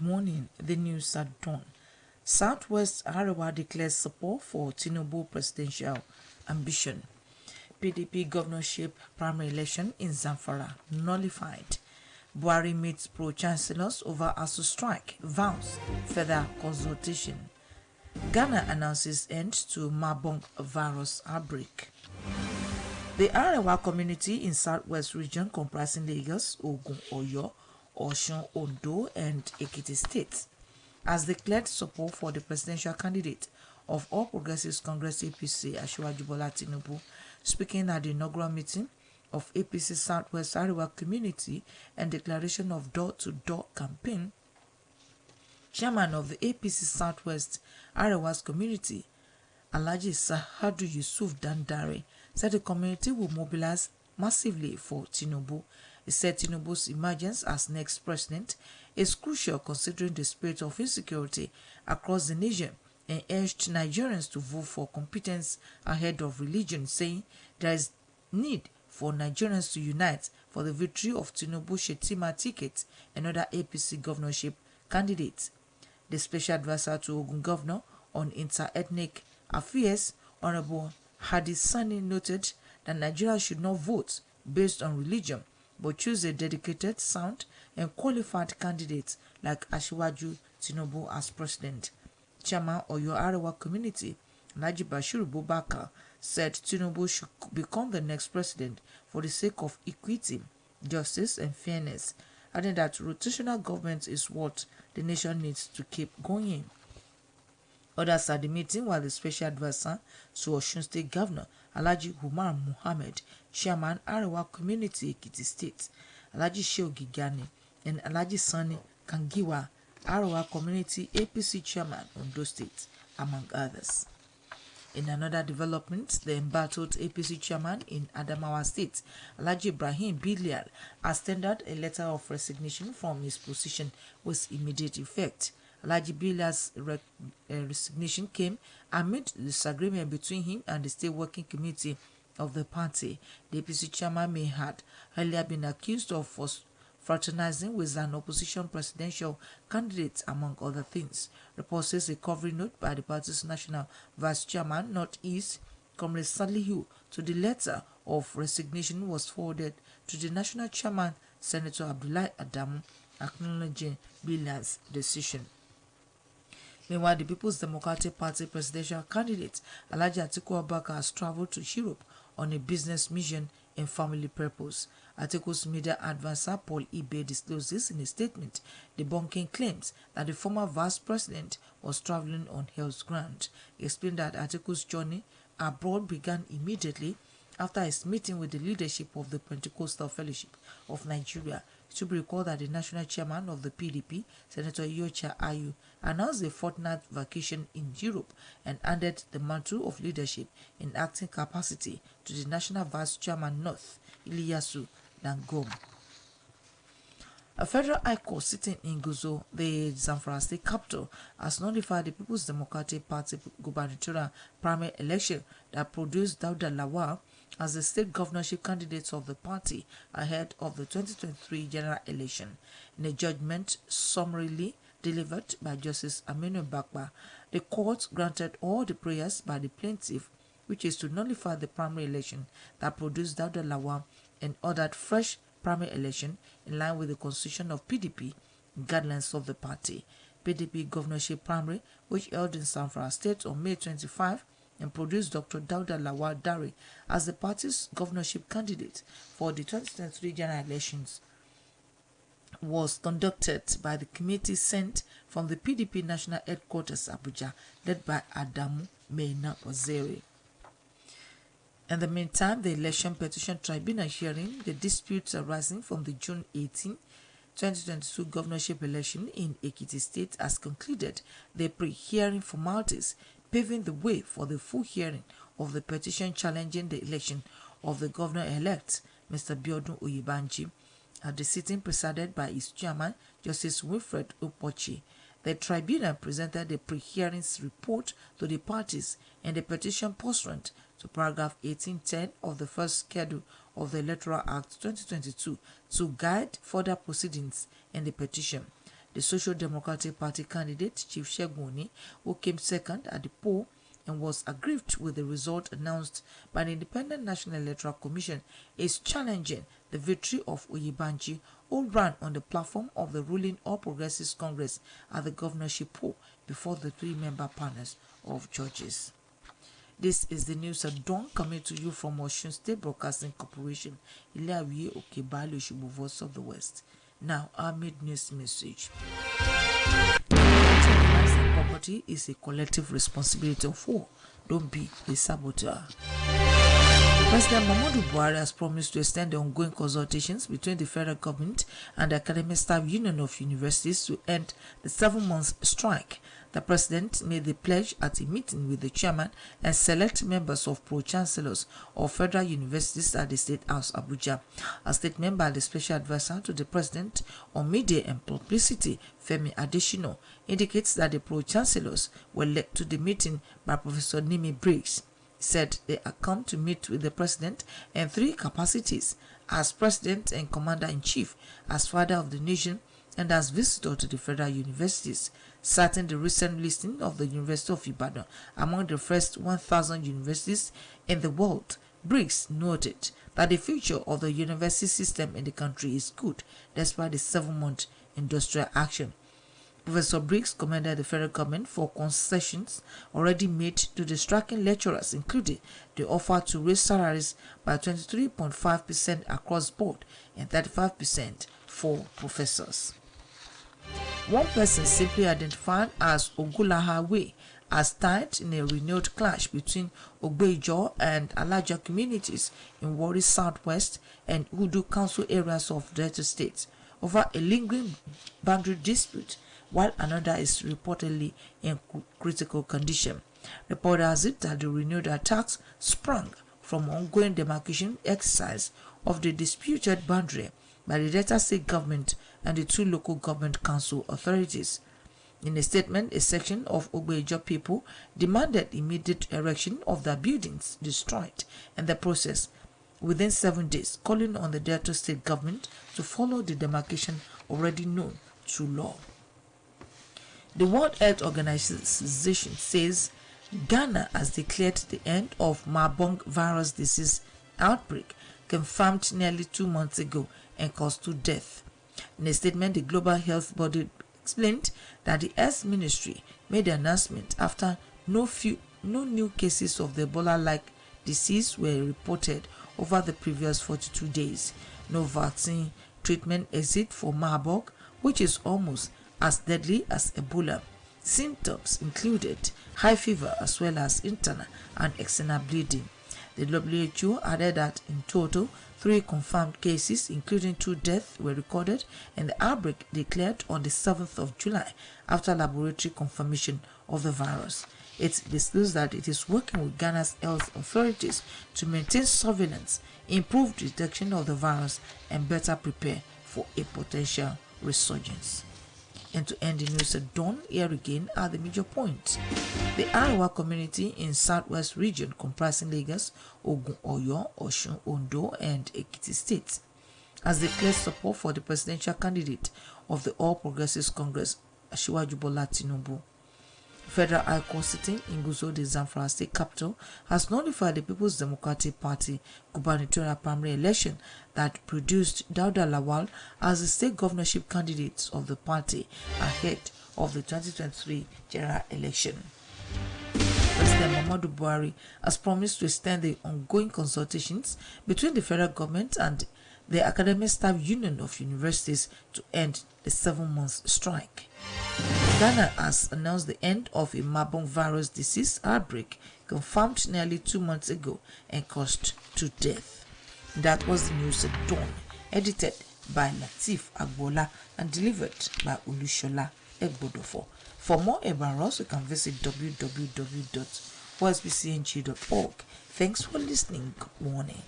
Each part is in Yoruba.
morning. The news at dawn. Southwest Arewa declares support for Tinubu presidential ambition. PDP governorship primary election in Zamfara nullified. Buhari meets pro-chancellors over ASU strike, vows further consultation. Ghana announces end to Marburg virus outbreak. The Arewa community in Southwest region comprising Lagos, Ogun, Oyo, Osun, Ondo, and Ekiti states has declared support for the presidential candidate of All Progressives Congress APC, Asiwaju Bola Tinubu, speaking at the inaugural meeting of APC Southwest Arewa community and declaration of door-to-door campaign. Chairman of the APC Southwest Arewa's community, Alhaji Sahadu Yusuf Dandare, said the community will mobilize massively for Tinubu. He said Tinubu's emergence as next president is crucial considering the spirit of insecurity across the nation and urged Nigerians to vote for competence ahead of religion, saying there is need for Nigerians to unite for the victory of Tinubu Shetima ticket and other APC governorship candidates. The special advisor to Ogun Governor on inter-ethnic affairs, Honorable Hadi Sani, noted that Nigeria should not vote based on religion, but choose a dedicated, sound, and qualified candidate like Asiwaju Tinubu as president. Chairman Oyo Arewa community, Alhaji Bashiru Bubakar, said Tinubu should become the next president for the sake of equity, justice, and fairness, adding that rotational government is what the nation needs to keep going. Others at the meeting were the special advisor to Osun State Governor Alhaji Umar Muhammad, Chairman Arewa Community Ekiti State, Alhaji Shehu Gigani, and Alhaji Sani Kangiwa, Arewa Community APC Chairman Ondo State, among others. In another development, the embattled APC chairman in Adamawa State, Alhaji Ibrahim Bilial, has tendered a letter of resignation from his position with immediate effect. Alhaji Bilial's resignation came amid disagreement between him and the state working committee of the party. The APC chairman may had earlier been accused of fraternizing with an opposition presidential candidate, among other things. Report says a covering note by the party's national vice chairman, Northeast, Comrade Salihu, to the letter of resignation was forwarded to the national chairman, Senator Abdullahi Adamu, acknowledging Bilial's decision. Meanwhile, the People's Democratic Party presidential candidate, Alhaji Atiku Abubakar, has traveled to Europe on a business mission and family purpose. Atiku's media advisor Paul Ibe discloses in a statement debunking claims that the former vice president was traveling on health grounds. He explained that Atiku's journey abroad began immediately after his meeting with the leadership of the Pentecostal Fellowship of Nigeria. It should be recalled that the national chairman of the PDP, Senator Yocha Ayu, announced a fortnight vacation in Europe and handed the mantle of leadership in acting capacity to the national vice chairman North, Iliyasu Dangom. A federal high court sitting in Guzo, the Zamfara state capital, has nullified the People's Democratic Party gubernatorial primary election that produced Dauda Lawal as the state governorship candidate of the party ahead of the 2023 general election. In a judgment summarily delivered by Justice Aminu Bakba, the court granted all the prayers by the plaintiff, which is to nullify the primary election that produced Dauda Lawal, and ordered fresh primary election in line with the constitution of PDP guidelines of the party. PDP governorship primary, which held in Zamfara State on May 25 and produced Dr. Dauda Lawal Dare as the party's governorship candidate for the 2023 general elections, was conducted by the committee sent from the PDP national headquarters Abuja, led by Adamu Meina Ozeri. In the meantime, the Election Petition Tribunal hearing the disputes arising from the June 18, 2022 governorship election in Ekiti State has concluded the pre-hearing formalities, paving the way for the full hearing of the petition challenging the election of the governor-elect, Mr. Biodun Oyebanji, at the sitting presided by its chairman, Justice Wilfred Upochi. The tribunal presented the pre-hearings report to the parties and the petition pursuant to paragraph 1810 of the first schedule of the Electoral Act 2022 to guide further proceedings in the petition. The Social Democratic Party candidate, Chief Sheguni, who came second at the poll and was aggrieved with the result announced by the Independent National Electoral Commission, is challenging the victory of Oyebanji, who ran on the platform of the ruling All Progressives Congress at the governorship poll before the three-member panels of judges. This is the news at dawn, coming to you from Osun State Broadcasting Corporation, Ilawiye Okebale Osogbo, Voice of the West. Now, our mid-news message. Property is a collective responsibility of all. Don't be a saboteur. President Muhammadu Buhari has promised to extend the ongoing consultations between the federal government and the Academic Staff Union of Universities to end the 7-month strike. The president made the pledge at a meeting with the chairman and select members of pro-chancellors of federal universities at the State House, Abuja. A statement by the special advisor to the president on media and publicity, Femi Adesina, indicates that the pro-chancellors were led to the meeting by Professor Nimi Briggs. Said they are come to meet with the president in 3 capacities: as president and commander-in-chief, as father of the nation, and as visitor to the federal universities. Citing the recent listing of the University of Ibadan among the first 1,000 universities in the world, Briggs noted that the future of the university system in the country is good despite the 7-month industrial action. Professor Briggs commended the federal government for concessions already made to the striking lecturers, including the offer to raise salaries by 23.5% across board and 35% for professors. One person, simply identified as Ogulahawe, has died in a renewed clash between Ogbejo and Alaja communities in Warri Southwest and Udu Council areas of Delta State over a lingering boundary dispute, while another is reportedly in critical condition. Reports has it that the renewed attacks sprang from ongoing demarcation exercise of the disputed boundary by the Delta State government and the 2 local government council authorities. In a statement, a section of Ogbejo people demanded immediate erection of their buildings destroyed in the process within 7 days, calling on the Delta State government to follow the demarcation already known through law. The World Health Organization says Ghana has declared the end of Marburg virus disease outbreak, confirmed nearly 2 months ago and caused 2 deaths. In a statement, the global health body explained that the Health Ministry made the announcement after no new cases of the Ebola-like disease were reported over the previous 42 days. No vaccine treatment exists for Marburg, which is almost as deadly as Ebola. Symptoms included high fever as well as internal and external bleeding. The WHO added that in total 3 confirmed cases, including 2 deaths, were recorded in the outbreak declared on the 7th of July after laboratory confirmation of the virus. It disclosed that it is working with Ghana's health authorities to maintain surveillance, improve detection of the virus, and better prepare for a potential resurgence. And to end the news at dawn, here again are the major points. The Arewa community in Southwest region, comprising Lagos, Ogun, Oyo, Osun, Ondo, and Ekiti states, has declared support for the presidential candidate of the All Progressives Congress, Asiwaju Bola Tinubu. Federal High Court sitting in Gusau, the Zamfara State capital, has notified the People's Democratic Party gubernatorial primary election that produced Dauda Lawal as the state governorship candidate of the party ahead of the 2023 general election. President Muhammadu Buhari has promised to extend the ongoing consultations between the federal government and the Academic Staff Union of Universities to end the 7-month strike. Ghana has announced the end of a Marburg virus disease outbreak confirmed nearly 2 months ago and caused 2 deaths. That was the news at dawn, edited by Latif Agbola and delivered by Olushola Egbodofo. For more about us, you can visit www.osbcng.org. Thanks for listening. Good morning.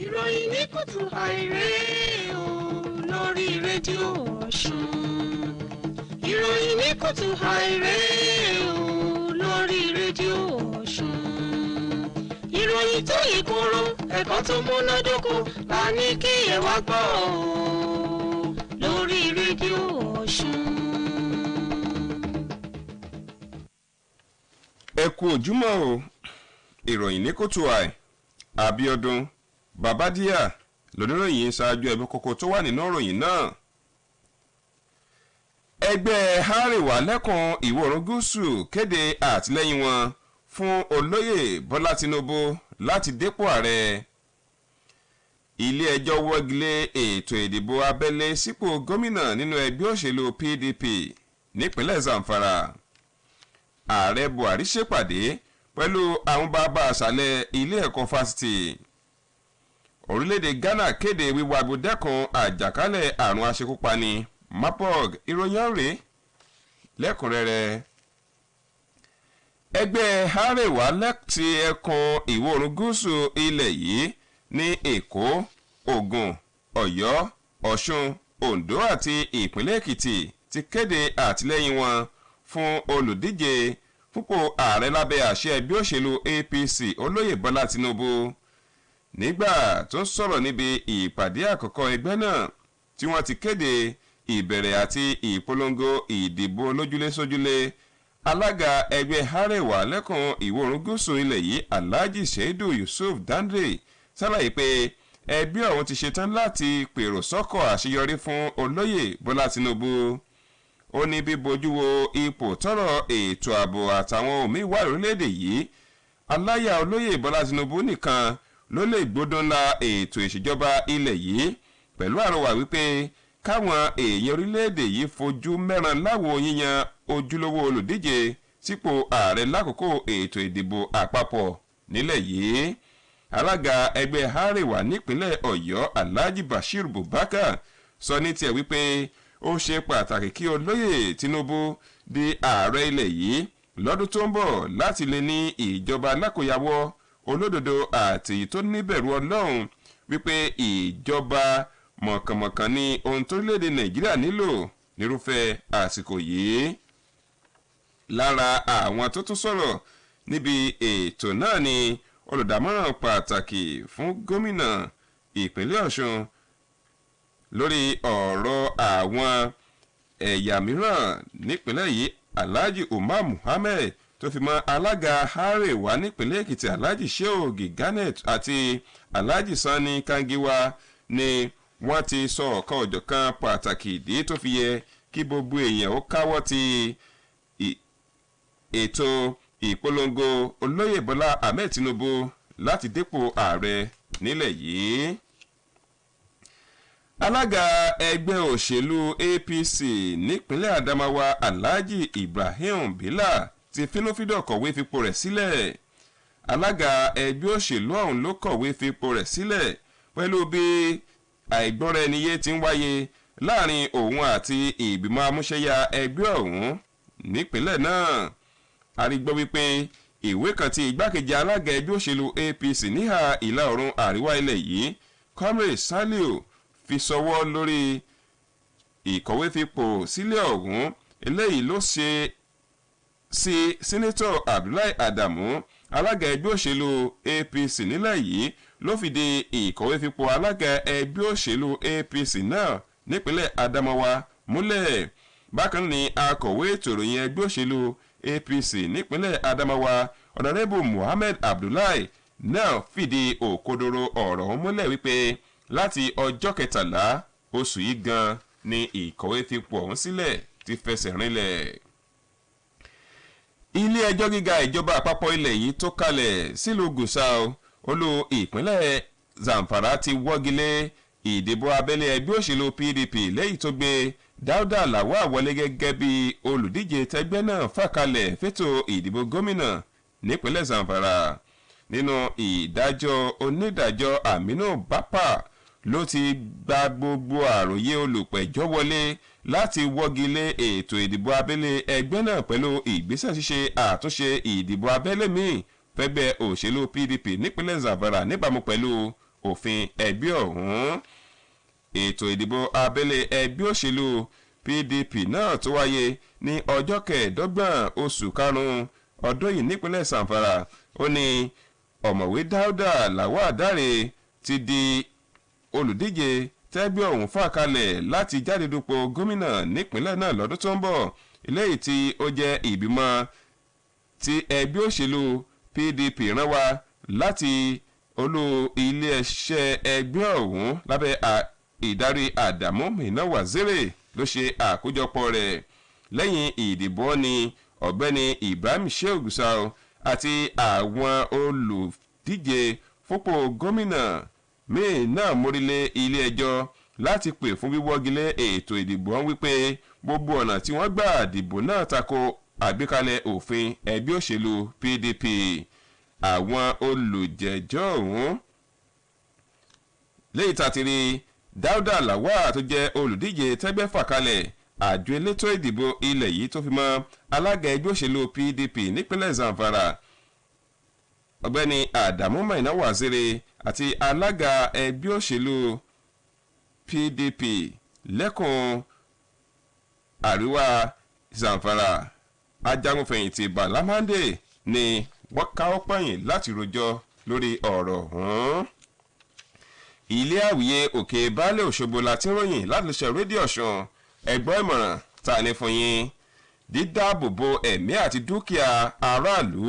Ìròyìn ní kùtù àìrè o lórí rédíò Ọ̀ṣun. ìròyìn ní kùtù àìrè o lórí rédíò Ọ̀ṣun. ìròyìn tó yẹ kóró ẹ̀kọ́ tó múnádóko la ní kí ẹ wá gbọ́ o lórí rédíò Ọ̀ṣun. ẹ kú ojúmọ́ o ìròyìn ní kùtù àì Abíọ́dún Babádíà lóníròyìn ṣáájú ẹbí kókó tó wà nínú ìròyìn náà. ẹgbẹ́ Àríwá lẹ́kùn ìwọ̀ oòrùn gúúsù kéde àtìlẹ́yìn wọn fún olóyè Bọ́lá Tinubu láti dépò ààrẹ. ilé ẹjọ́ wọ́gilé ètò ìdìbò abẹ́lé sípò gómìnà nínú ẹgbẹ́ òṣèlú PDP nípínlẹ̀ Zamfara. ààrẹ Buhari ṣèpàdé pẹ̀lú àwọn bàbá àṣàlẹ̀ ilé ẹ̀kọ́ fásitì. orílẹ̀-èdè Ghana kéde wíwá agbódẹ́kun àjàkálẹ̀ àrùn aṣekúpani Marburg. ìròyìn ọ̀rẹ́ lẹ́kùnrẹ́rẹ́. ẹgbẹ́ Àríwá ti ẹkùn ìwọ̀ oòrùn gúúsù ilẹ̀ yìí ní Èkó, Ògùn, Ọ̀yọ́, Ọ̀ṣun, Oǹdó àti ìpínlẹ̀ Èkìtì ti kéde àtìlẹ́yìn wọn fún olùdíje fúnpò ààrẹ lábẹ́ àṣẹ ẹgbẹ́ òṣèlú APC olóyè Bọ́lá Tinubu. nígbà tó ń sọ̀rọ̀ níbi ìpàdé àkọ́kọ́ ẹgbẹ́ náà tí wọ́n ti kéde ìbẹ̀rẹ̀ àti ìpolongo ìdìbò lójúlé sójúlé, alága ẹgbẹ́ Àríwá lẹ́kùn ìwọ̀ oòrùn gúúsù ilẹ̀ yìí Alhaji Shaidu Yusuf Dandre ṣàlàyé pé ẹgbẹ́ ọ̀hún ti ṣetán láti pèrò sọ́kọ̀ àṣeyọrí fún olóyè Bọ́lá Tinubu. ó ní bíbojú wo ipò tọ́rọ̀ ètò ààbò àtàwọn òmíì wà lórílẹ̀‐èdè yìí, aláyà olóyè Bọ́lá Tinubu nìkan ló lè gbódùn la ètò ìṣèjọba ilẹ̀ yìí, pẹ̀lú àrọwà wípé káwọn èèyàn orílẹ̀‐èdè yìí fojú mẹ́ran láwo yíyan ojúlówó olùdíje sípò ààrẹ lákòókò ètò ìdìbò àpapọ̀ nílẹ̀ yìí. alága ẹgbẹ́ Àríwá nípínlẹ̀ Ọ̀yọ́ Alhaji Bashir Bubakar sọ ní tiẹ̀ wípé ó ṣe pàtàkì kí olóyè Tinubu di ààrẹ ilẹ̀ yìí lọ́dún tó ń bọ̀ láti lè ní ìjọba alákòyàwó olódodo àti tó níbẹ̀rù Ọlọ́run, wípé ìjọba mọ̀kànmọ̀kàn ní ohun tó lédè Nàìjíríà nílò nírúfẹ́ àsìkò yìí. lára àwọn tó tún sọ̀rọ̀ níbi ètò náà ni olùdámọ̀ràn pàtàkì fún gómìnà ìpínlẹ̀ Ọ̀ṣun lórí ọ̀rọ̀ àwọn ẹ̀yà mìíràn nípínlẹ̀ yìí Alhaji Umar Muhammed tó fi mọ́ alága Àríwá nípínlẹ̀ Èkìtì Alhaji Shehu Giganet àti Alhaji Sani Kangiwa ni wọ́n ti sọ ọ̀kan ọ̀jọ̀kan pàtàkì ìdí tó fi yẹ kí gbogbo èèyàn ó káwọ́ ti ètò ìpolongo olóyè Bọ́lá Ahmed Tinubu láti dépò ààrẹ nílẹ̀ yìí. alága ẹgbẹ́ òṣèlú APC nípínlẹ̀ Adamawa Alhaji Ibrahim Bila ti fínúfíndọ̀ kọ̀wé fipò rẹ̀ sílẹ̀. alága ẹgbẹ́ òṣèlú ọ̀hún ló kọ̀wé fipò rẹ̀ sílẹ̀ pẹ̀lú bí àìgbọ́ra-ẹniyé ti ń wáyé láàrin òun àti ìgbìmọ̀ amúṣẹ́yà ẹgbẹ́ ọ̀hún nípínlẹ̀ náà. a rí gbọ́ wípé ìwé kan tí igbákejì alága ẹgbẹ́ òṣèlú APC níhà ìlà oòrùn àríwá ilẹ̀ yìí Comrade Saliu fi sọwọ́ lórí ìkọ̀wé fipò sílẹ̀ ọ̀hún, eléyìí ló ṣe sí Sẹ́nẹ́tọ̀ Abdullahi Adamu alága ẹgbẹ́ òṣèlú APC nílẹ̀ yìí ló fìdí ìkọ̀wé fipò alága ẹgbẹ́ òṣèlú APC náà nípínlẹ̀ Adamawa múlẹ̀. bákan ní akọ̀wé ètò ìròyìn ẹgbẹ́ òṣèlú APC nípínlẹ̀ Adamawa Ọ̀nàrẹ́bù Muhammed Abdullahi náà fìdí òkodoro ọ̀rọ̀ ọ̀hún múlẹ̀ wípé láti ọjọ́ 13 oṣù yìí gan ni ìkọ̀wé fipò ọ̀hún sílẹ̀ ti fẹsẹ̀ rinlẹ̀. ilé ẹjọ́ gíga ìjọba àpapọ̀ ilẹ̀ yìí tó kalẹ̀ sílùú Gusau olú ìpínlẹ̀ Zamfara ti wọ́gilé ìdìbò abẹ́lé ẹgbẹ́ òṣèlú PDP lẹ́yìn tó gbé Dáúdà Lawal wọlé gẹ́gẹ́ bí olùdíje tẹgbẹ́ náà fàkalẹ̀ fétò ìdìbò gómìnà nípínlẹ̀ Zamfara. nínú ìdájọ́ onídàájọ́ Aminu Bapa ló ti gba gbogbo àròyé olùpẹ̀jọ́ wọlé láti wọ́gilé ètò ìdìbò abẹ́lé ẹgbẹ́ náà pẹ̀lú ìgbésẹ̀ ṣíṣe àtúnṣe ìdìbò abẹ́lé míì fẹ́gbẹ́ òṣèlú PDP nípínlẹ̀ Zamfara níbàámu pẹ̀lú òfin ẹgbẹ́ ọ̀hún. ètò ìdìbò abẹ́lé ẹgbẹ́ òṣèlú PDP náà tó wáyé ní ọjọ́ 25 oṣù karùn-ún ọdún yìí nípínlẹ̀ Zamfara ó ní ọ̀mọ̀wé Dáúdà Lawal Dáre ti di olùdíje tẹ́gbẹ́ ọ̀hún fà kalẹ̀ láti jáde dupò gómìnà nípínlẹ̀ náà lọ́dún tó ń bọ̀ eléyìí tí ó jẹ́ ìgbìmọ̀ tí ẹgbẹ́ òṣèlú PDP rán wá láti olú iléeṣẹ́ ẹgbẹ́ ọ̀hún lábẹ́ ìdarí Adamu Mina Waziri ló ṣe àkójọpọ̀ rẹ̀ lẹ́yìn ìdìbò ní ọ̀gbẹ́ni Ibrahim Shehu Gusau àti àwọn olùdíje fúnpò gómìnà míì náà mórílé ilé ẹjọ́ láti pè fún wíwọ́gilé ètò ìdìbò wọn wípé gbogbo ọ̀nà tí wọ́n gbà dìbò náà tako àgbékalẹ̀ òfin ẹgbẹ́ òṣèlú PDP. Àwọn olùjẹ́jọ́ ọ̀hún léyìí tàtírí Dáúdà Lawal tó jẹ́ olùdíje tẹ́gbẹ́ fà kalẹ̀ àjọ elétò ìdìbò ilẹ̀ yìí tó fi mọ́ alága ẹgbẹ́ òṣèlú PDP nípínlẹ̀ Zamfara ọ̀gbẹ́ni Adamu Mina Waziri àti alága ẹgbẹ́ òṣèlú PDP lẹ́kùn àríwá Zamfara ajagunfẹ̀yìntì Balamande ni wọ́n káwọ́ pọ̀yìn láti rojọ́ lórí ọ̀rọ̀ ọ̀hún. Ilé àwíyé òkè baálé Òṣogbo láti ròyìn láti lè ṣe rédíò Ọ̀ṣun ẹgbọ́n ìmọ̀ràn ta ní fún yín dídáàbòbò ẹ̀mí àti dúkìá aráàlú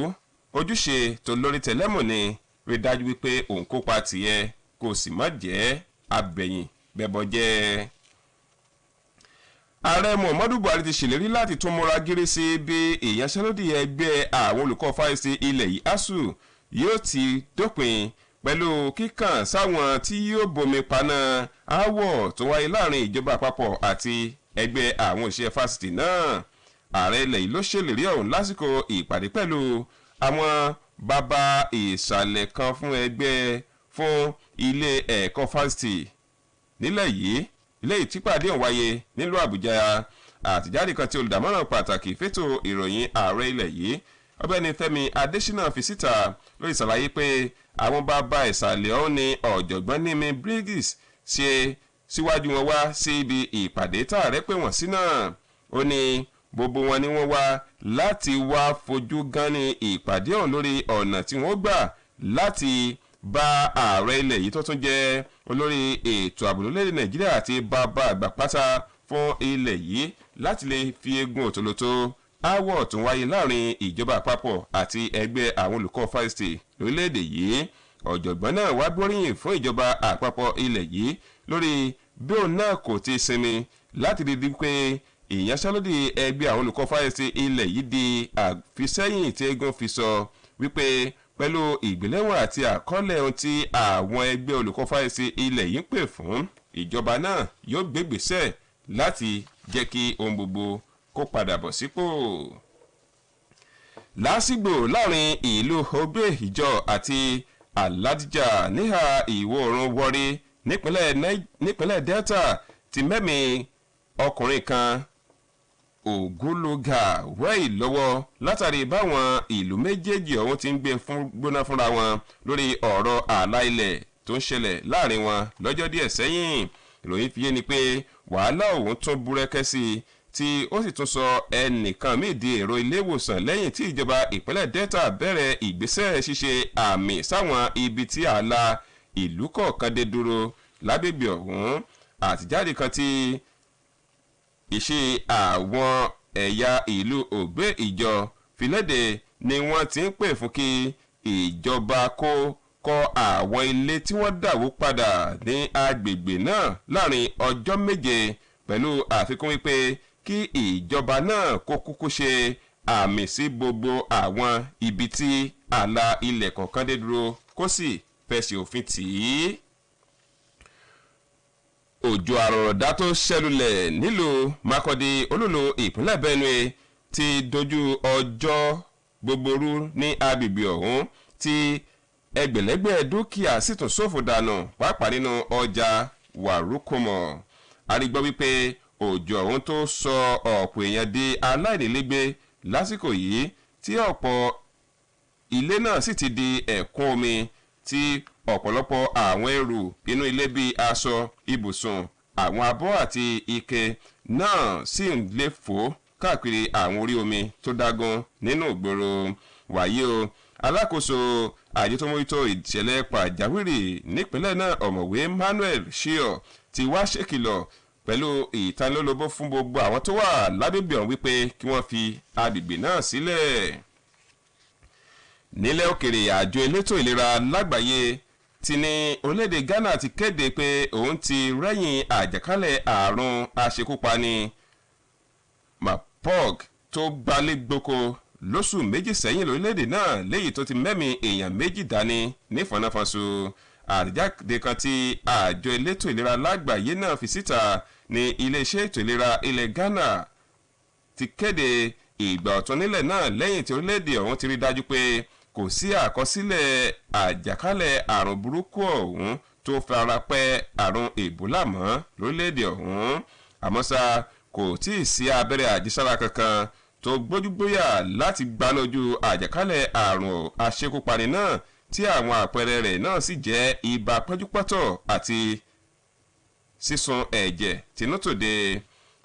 ojúṣe tó lórí tẹlẹ́mù ni rí dájú wípé òun kópa tìẹ kò sì má jẹ́ abẹ̀yìn bẹ́bọ jẹ́. Ààrẹ Muhammadu Buhari ti ṣèlérí láti tún múra gírí sí bí ìyanṣẹ́lódì ẹgbẹ́ àwọn olùkọ́ fáyẹsì ilẹ̀ yìí ASUU yóò ti dópin pẹ̀lú kíkàn sáwọn tí yóò bomi paná aáwọ̀ tó wáyé láàrin ìjọba àpapọ̀ àti ẹgbẹ́ àwọn òṣìṣẹ́ fásitì náà. Ààrẹ ilẹ̀ yìí ló ṣèlérí ọ̀hún lásìkò ìpàdé pẹ̀lú àwọn bàbá ìsàlẹ̀ kan fún ẹgbẹ́ fún ilé ẹ̀kọ́ fásitì nílẹ̀ yìí ilé ìtìpàdé ọ̀hún wáyé nílùú Àbújá. Àtìjáde kan tí olùdámọ̀ràn pàtàkì fétò ìròyìn ààrẹ ilẹ̀ yìí ọ̀gbẹ́ni Fẹ́mi Adésínà fi síta lórí ìsàlàyé pé àwọn bàbá ìsàlẹ̀ ọ̀hún ni ọ̀jọ̀gbọ́n Ními Briggs ṣe síwájú wọn wá sí ibi ìpàdé tààrẹ pé wọ́n sí náà. Ó ní gbogbo wọn ni wọ́n wá láti wá fojú gan ní ìpàdé ọ̀hún lórí ọ̀nà tí wọ́n gbà láti bá ààrẹ ilẹ̀ yìí tó tún jẹ́ olórí ètò ààbò lórílẹ̀-èdè Nàìjíríà àti bàbá àgbà pátá fún ilẹ̀ yìí láti lè fi egun òtòlótó aáwọ̀ tó wáyé láàrin ìjọba àpapọ̀ àti ẹgbẹ́ àwọn olùkọ́ fásitì lórílẹ̀-èdè yìí. Ọ̀jọ̀gbọ́n náà wá gbóríyìn fún ìjọba àpapọ̀ ilẹ̀ yìí lórí bí òun náà kò ti sinmi láti rí i pé ìyanṣẹ́lódì ẹgbẹ́ àwọn olùkọ́ fásitì ilẹ̀ yìí di àfisẹ́yìn tí eégún fi sọ wípé pẹ̀lú ìgbéléwọ̀n àti àkọọ́lẹ̀ ohun tí àwọn ẹgbẹ́ olùkọ́ fásitì ilẹ̀ yìí ń pè fún ìjọba náà yóò gbégbèsè láti jẹ́ kí ohun gbogbo kó padà bọ̀ sípò. Lásìgbò láàrin ìlú Ogbe Ìjọ àti Aládìjà níhà ìwọ̀ oòrùn Warri nípínlẹ̀ Delta ti mẹ́mí ọkùnrin kan Ògúnlógà wẹ́ẹ̀ lọ́wọ́ látàrí báwọn ìlú méjèèjì ọ̀hún ti ń gbóná fúnra wọn lórí ọ̀rọ̀ ààlà ilẹ̀ tó ń ṣẹlẹ̀ láàrin wọn lọ́jọ́ díẹ̀ sẹ́yìn. Ìròyìn fi yé ni pé wàhálà ọ̀hún tún búrẹ́kẹ́ sí i tí ó sì tún sọ ẹnìkan míì di èrò ilé ìwòsàn lẹ́yìn tí ìjọba ìpínlẹ̀ Delta bẹ̀rẹ̀ ìgbésẹ̀ ṣíṣe àmì sáwọn ibi tí ààlà ìlú kọ̀ọ̀kan dé dúró lágbègbè ọ̀hún. Àtijáde kan tí ìṣe àwọn ẹ̀yà ìlú Ògbé Ìjọ filédè ni wọ́n ti ń pè fún kí ìjọba kó kọ́ àwọn ilé tí wọ́n dàwó padà ní agbègbè náà láàrin ọjọ́ 7 pẹ̀lú àfikún wípé kí ìjọba náà kó kúkú ṣe àmì sí gbogbo àwọn ibi tí ààlà ilẹ̀ kọ̀ọ̀kan dé dúró kó sì fẹsẹ̀ òfin tì í. Òjò àrọ̀rọ̀dá tó ṣẹlulẹ̀ nílùú Makurdi olúlu ìpínlẹ̀ Benue ti dojú ọjọ́ gbogbo rú ní agbègbè ọ̀hún tí ẹgbẹ̀lẹ́gbẹ̀ dúkìá sì tún ṣòfò dànù pàápàá nínú ọjà Wàrúkọmọ̀. Arígbọ́ wípé òjò ọ̀hún tó sọ ọ̀pọ̀ èèyàn di aláìnílégbé lásìkò yìí tí ọ̀pọ̀ ilé náà sì ti di ẹ̀kún omi tí ọ̀pọ̀lọpọ̀ àwọn ẹrù inú ilé bíi aṣọ, ibùsùn àwọn abọ́ àti ike náà sì ń lè fò káàkiri àwọn orí omi tó dágún nínú ìgboro. Wàyí o, alákòóso àjọ tó mójútó ìṣẹ̀lẹ̀ pàjáwìrì nípínlẹ̀ náà ọ̀mọ̀wé Manuel Shio ti wá ṣèkìlọ̀ pẹ̀lú ìtanilólobó fún gbogbo àwọn tó wà lágbègbè ọ̀hún wípé kí wọ́n fi agbègbè náà sílẹ̀. Nílẹ̀ òkèrè, àjọ elétò ìlera lágbàáyé ti ní orílẹ̀-èdè Ghana ti kéde pé òun ti rẹ́yìn àjàkálẹ̀ àrùn aṣekúpani Marburg tó gbalẹ́gboko lóṣù méjì sẹ́yìn lórílẹ̀-èdè náà léyìí tó ti mẹ́mí èèyàn méjì dání ní fọnáfọnṣu. Àjáde kan tí àjọ elétò ìlera lágbàáyé náà fi síta ní iléeṣẹ́ ètò ìlera ilẹ̀ Ghana ti kéde ìgbà ọ̀tun nílẹ̀ náà lẹ́yìn tí orílẹ̀-èdè ọ̀hún ti rí dájú pé kò sí àkọsílẹ̀ àjàkálẹ̀ àrùn burúkú ọ̀hún tó fara pẹ́ àrùn Ebola mọ́ lórílẹ̀-èdè ọ̀hún. Àmọ́ ṣá kò tí ì sí abẹ́rẹ́ àjẹsára kankan tó gbójúgbóyà láti gbanójú àjàkálẹ̀ àrùn aṣekúpani náà tí àwọn àpẹẹrẹ rẹ̀ náà sì jẹ́ ibà pẹ́júpọ́tọ̀ àti sísun ẹ̀jẹ̀ tinútòde.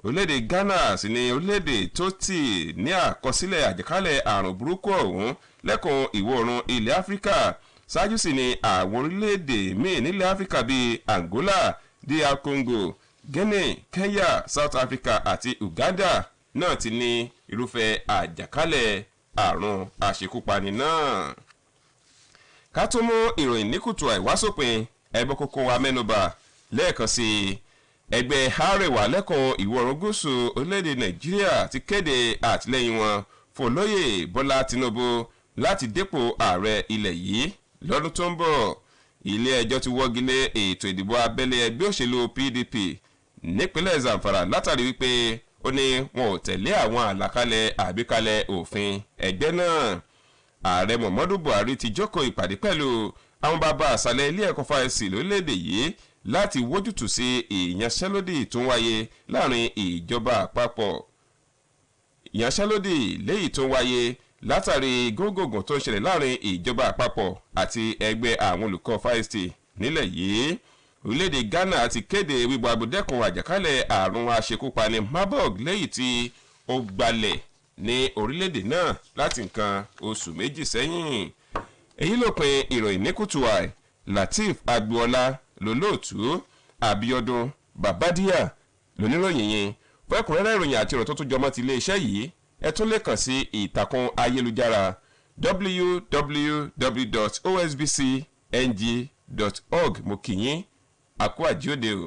Orílẹ̀-èdè Ghana sì ni orílẹ̀-èdè tó ti ní àkọsílẹ̀ àjàkálẹ̀ àrùn burúkú ọ̀hún lẹ́kùn ìwọ̀ oòrùn ilẹ̀ Áfíríkà. Ṣáájú sì ni àwọn orílẹ̀-èdè míì nílẹ̀ Áfíríkà bíi Angola, DR Congo, Guinea, Kenya, South Africa àti Uganda náà ti ní irúfẹ́ àjàkálẹ̀ àrùn aṣekúpani náà. Ká tó mú ìròyìn níkùtù àìwásòpin, ẹgbẹ́ kókó wa mẹ́nubà lẹ́ẹ̀kan sí i. Ẹgbẹ́ Arewa lẹ́kùn ìwọ̀ oòrùn gúúsù orílẹ̀-èdè Nàìjíríà ti kéde àtìlẹ́yìn wọn fún olóyè Bọ́lá Tinubu láti dépò ààrẹ ilẹ̀ yìí lọ́dún tó ń bọ̀. Ilé ẹjọ́ ti wọ́gilé ètò ìdìbò abẹ́lé ẹgbẹ́ òṣèlú PDP nípínlẹ̀ Zamfara látàrí wípé ó ní wọn ò tẹ̀lé àwọn àlàkalẹ̀ àgbékalẹ̀ òfin ẹgbẹ́ náà. Ààrẹ Muhammadu Buhari ti jókòó ìpàdé pẹ̀lú àwọn bàbá àṣàlẹ̀ ilé ẹ̀kọ́ fásitì lórílẹ̀‐èdè yìí láti wójútù sí ìyanṣẹ́lódì tó ń wáyé láàrin ìjọba àpapọ̀. Ìyanṣẹ́lódì léyìí tó ń wáyé látàrí gógógùn tó ń ṣẹlẹ̀ láàrin ìjọba àpapọ̀ àti ẹgbẹ́ àwọn olùkọ́ fásitì nílẹ̀ yìí. Orílẹ̀-èdè Ghana ti kéde wíwá abùdẹ́kùn àjàkálẹ̀ àrùn aṣekúpani Marburg léyìí tí ó gbalẹ̀ ní orílẹ̀-èdè náà láti nǹkan oṣù méjì sẹ́yìn. Èyí ló pin ìròyìn ní kùtù àì. Lateef Agboola lólóòtú, Abíọ́dún Babájíyà lóníròyìn yìí. Fún ẹ̀kúnrẹ́rẹ́ ìròyìn àti ọ̀rọ̀ tó tún jọmọ́ ti iléeṣẹ́ yìí, ẹ tún lè kàn sí ìtàkùn ayélujára www.osbcng.org. mo kí yín, àkú àjíòde o.